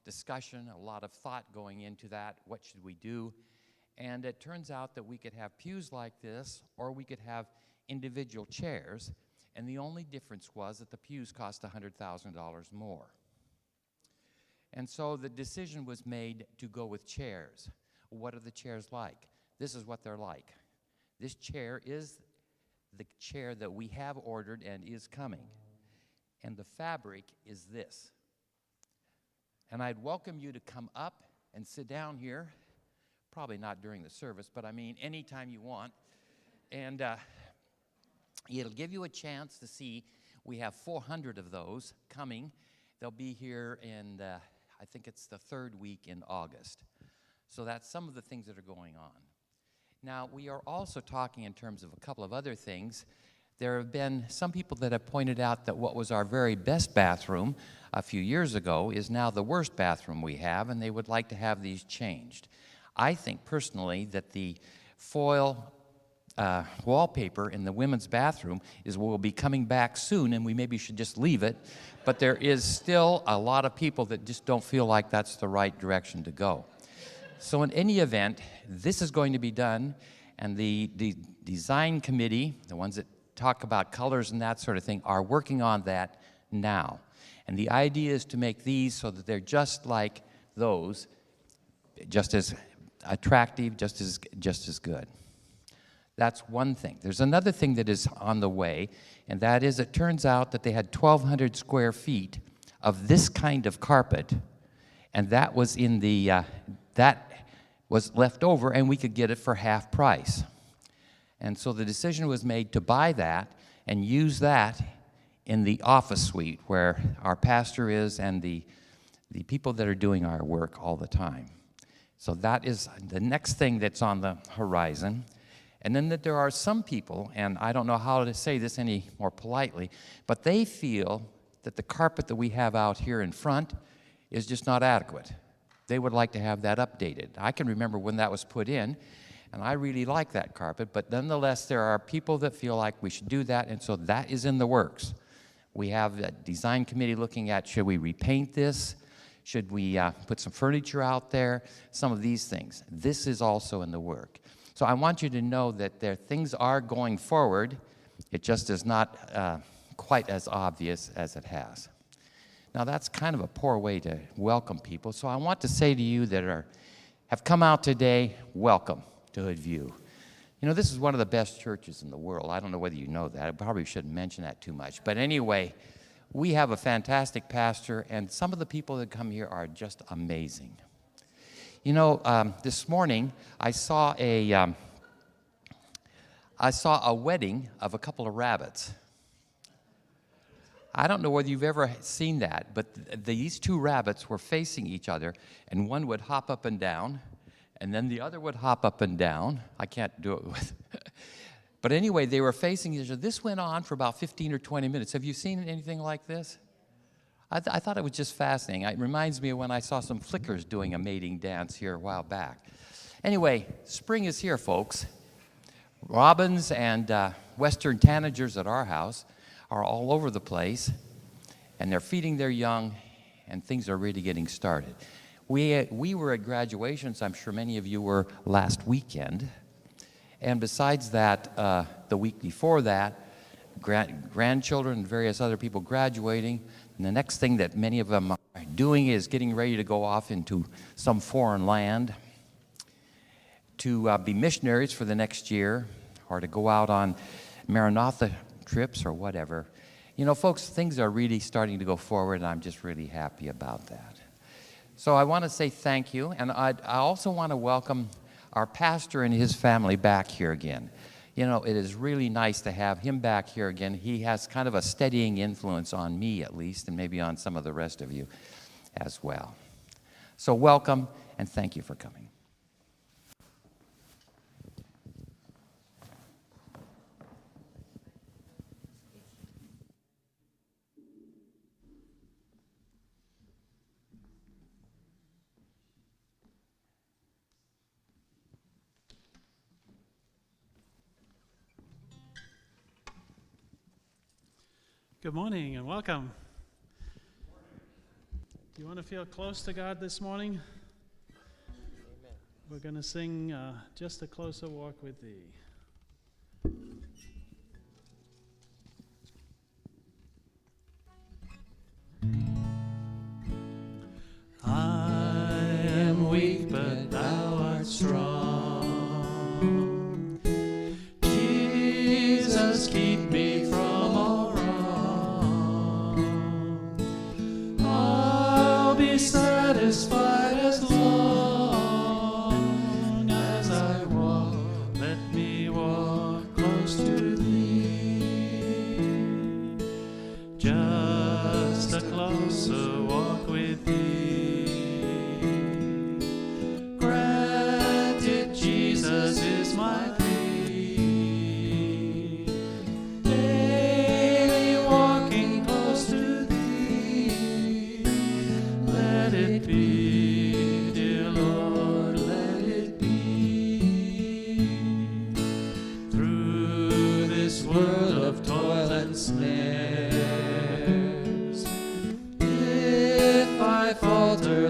discussion, a lot of thought going into that. What should we do? And it turns out that we could have pews like this, or we could have individual chairs, and the only difference was that the pews cost $100,000 more. And so the decision was made to go with chairs. What are the chairs like? This is what they're like. This chair is the chair that we have ordered and is coming. And the fabric is this. And I'd welcome you to come up and sit down here. Probably not during the service, but I mean anytime you want. And it'll give you a chance to see. We have 400 of those coming. They'll be here in, I think it's the 3rd week in August. So that's some of the things that are going on. Now, we are also talking in terms of a couple of other things. There have been some people that have pointed out that what was our very best bathroom a few years ago is now the worst bathroom we have, and they would like to have these changed. I think personally that the foil wallpaper in the women's bathroom will be coming back soon, and we maybe should just leave it. But there is still a lot of people that just don't feel like that's the right direction to go. So in any event, this is going to be done, and the design committee, the ones that talk about colors and that sort of thing, are working on that now. And the idea is to make these so that they're just like those, just as attractive, just as good. That's one thing. There's another thing that is on the way, and that is it turns out that they had 1,200 square feet of this kind of carpet, and that was in the that was left over, and we could get it for half price. And so the decision was made to buy that and use that in the office suite where our pastor is and the people that are doing our work all the time. So that is the next thing that's on the horizon. And then that there are some people, and I don't know how to say this any more politely, but they feel that the carpet that we have out here in front is just not adequate. They would like to have that updated. I can remember when that was put in, and I really like that carpet, but nonetheless, there are people that feel like we should do that, and so that is in the works. We have a design committee looking at, should we repaint this? Should we put some furniture out there? Some of these things. This is also in the work. So I want you to know that things are going forward. It just is not quite as obvious as it has. Now, that's kind of a poor way to welcome people, so I want to say to you that have come out today, welcome to Hoodview. You know, this is one of the best churches in the world. I don't know whether you know that. I probably shouldn't mention that too much. But anyway, we have a fantastic pastor, and some of the people that come here are just amazing. You know, this morning I saw a wedding of a couple of rabbits. I don't know whether you've ever seen that, but these two rabbits were facing each other, and one would hop up and down, and then the other would hop up and down. I can't do it with. But anyway, they were facing each other. This went on for about 15 or 20 minutes. Have you seen anything like this? I thought it was just fascinating. It reminds me of when I saw some flickers doing a mating dance here a while back. Anyway, spring is here, folks. Robins and western tanagers at our house are all over the place, and they're feeding their young, and things are really getting started. We were at graduations, I'm sure many of you were last weekend, and besides that, the week before that, grandchildren and various other people graduating, and the next thing that many of them are doing is getting ready to go off into some foreign land to be missionaries for the next year, or to go out on Maranatha trips or whatever. You know, folks, things are really starting to go forward, and I'm just really happy about that. So I want to say thank you, and I also want to welcome our pastor and his family back here again. You know, it is really nice to have him back here again. He has kind of a steadying influence on me, at least, and maybe on some of the rest of you as well. So welcome, and thank you for coming. Good morning and welcome. You want to feel close to God this morning? Amen. We're going to sing Just a Closer Walk with Thee. I am weak, but thou art strong. Jesus, keep me from all wrong. I'll be satisfied as long as I walk. Let me walk close to thee. Just a closer walk with thee. Granted, Jesus is my plea. Daily walking close to thee. Let it be, dear Lord, let it be. Through this world of toil and snares, if I falter,